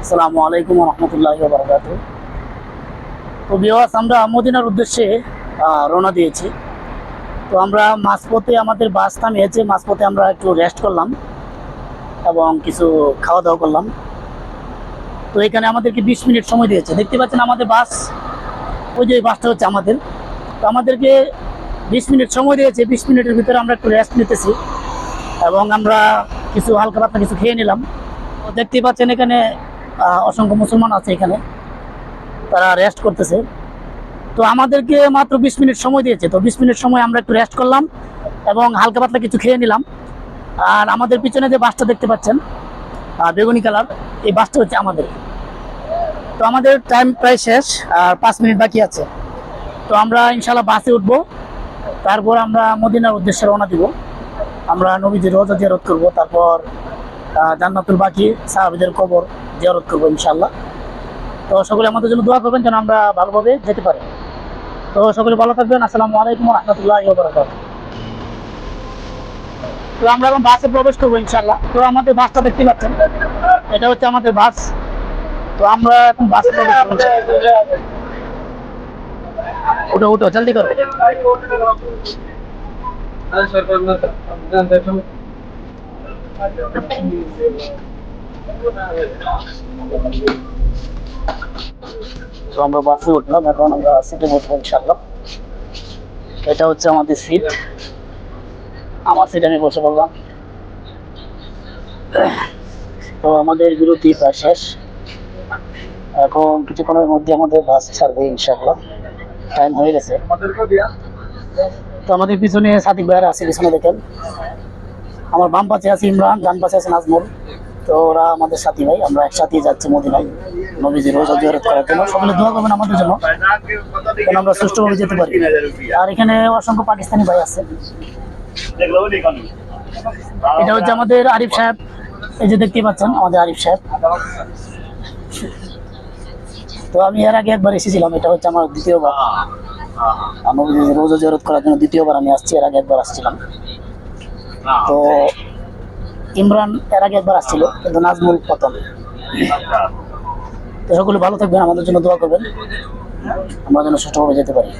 আসসালামু আলাইকুম রহমতুল্লাহি ওয়া বারাকাতুহু। তো ভিউয়ার্স, আমরা মদিনার উদ্দেশ্যে রওনা দিয়েছি। তো আমরা মাঝপথে আমাদের বাস থামিয়েছে, মাঝপথে আমরা একটু রেস্ট করলাম এবং কিছু খাওয়া দাওয়া করলাম। তো এখানে আমাদেরকে 20 মিনিট সময় দিয়েছে। দেখতে পাচ্ছেন আমাদের বাস, ওই যে বাসটা হচ্ছে আমাদের। তো আমাদেরকে 20 মিনিট সময় দিয়েছে। 20 মিনিটের ভিতরে আমরা একটু রেস্ট নিতেছি এবং আমরা কিছু হালকা পাতলা কিছু খেয়ে নিলাম। তো দেখতেই পাচ্ছেন এখানে অসংখ্য মুসলমান আছে, এখানে তারা রেস্ট করতেছে। তো আমাদেরকে মাত্র 20 মিনিট সময় দিয়েছে। তো 20 মিনিট সময় আমরা একটু রেস্ট করলাম এবং হালকা পাতলা কিছু খেয়ে নিলাম। আর আমাদের পিছনে যে বাসটা দেখতে পাচ্ছেন বেগুনি কালার, এই বাসটা হচ্ছে আমাদের। তো আমাদের টাইম প্রায় শেষ, আর 5 মিনিট বাকি আছে। তো আমরা ইনশাল্লাহ বাসে উঠবো, তারপর আমরা মদিনার উদ্দেশ্যে রওনা দিব। আমরা নবীজির রওজা জিয়ারত করব, তারপর জান্নাতুল বাকি সাহাবীদের কবর জিয়ারত করবো ইনশাল্লাহ। তো সকলে আমাদের জন্য দোয়া করবেন যেন আমরা ভালোভাবে যেতে পারি। তো সকলে ভালো থাকবেন। আসসালামু আলাইকুম ওয়া রাহমাতুল্লাহি ওয়া বারাকাতুহু। তো আমরা এখন বাসে প্রবেশ করবো ইনশাল্লাহ। তো আমাদের বাসটা দেখতে পাচ্ছেন, এটা হচ্ছে আমাদের বাস। তো আমরা এখন বাসে প্রবেশ করবো। উঠো উঠো, জলদি করো। তো আমরা বাসে উঠলাম, এখন আমরা সিটে বসবো ইনশাল্লাহ। এটা হচ্ছে আমাদের সিট, আমার সিটে আমি বসে পড়লাম। তো আমাদের বিরতি প্রায় শেষ, এখন কিছুক্ষণের মধ্যে আমাদের বাস ছাড়বে ইনশাল্লাহ, টাইম হয়ে গেছে। তো আমাদের পিছনে সাদিক ভাইয়ারা আছে, পিছনে দেখেন। আমার বাম পাশে আছে ইমরান, ডান পাশে আছে নাজমুল। তো ওরা আমাদের সাথী ভাই, আমরা একসাথে যাচ্ছি মদিনায় নবীজির রোজা জিয়ারত করার জন্য। সকলে দোয়া করবেন আমাদের জন্য যেন আমরা সুষ্ঠুভাবে যেতে পারি। আর এখানে অসংখ্য পাকিস্তানি ভাই আছে। এটা হচ্ছে আমাদের আরিফ সাহেব, এই যে দেখতে পাচ্ছেন আমাদের আরিফ সাহেব। তো আমি এর আগে একবার এসেছিলাম, এটা হচ্ছে আমার দ্বিতীয়বার নবীজির রোজা জিয়ারত করার জন্য। দ্বিতীয়বার আমি আসছি, এর আগে একবার আসছিলাম। তো ইমরান এর আগে একবার আসছিল, কিন্তু নাজমুল প্রথম। তো সকলে ভালো থাকবেন, আমাদের জন্য দোয়া করবেন, আমরা যেন সুষ্ঠুভাবে যেতে পারি।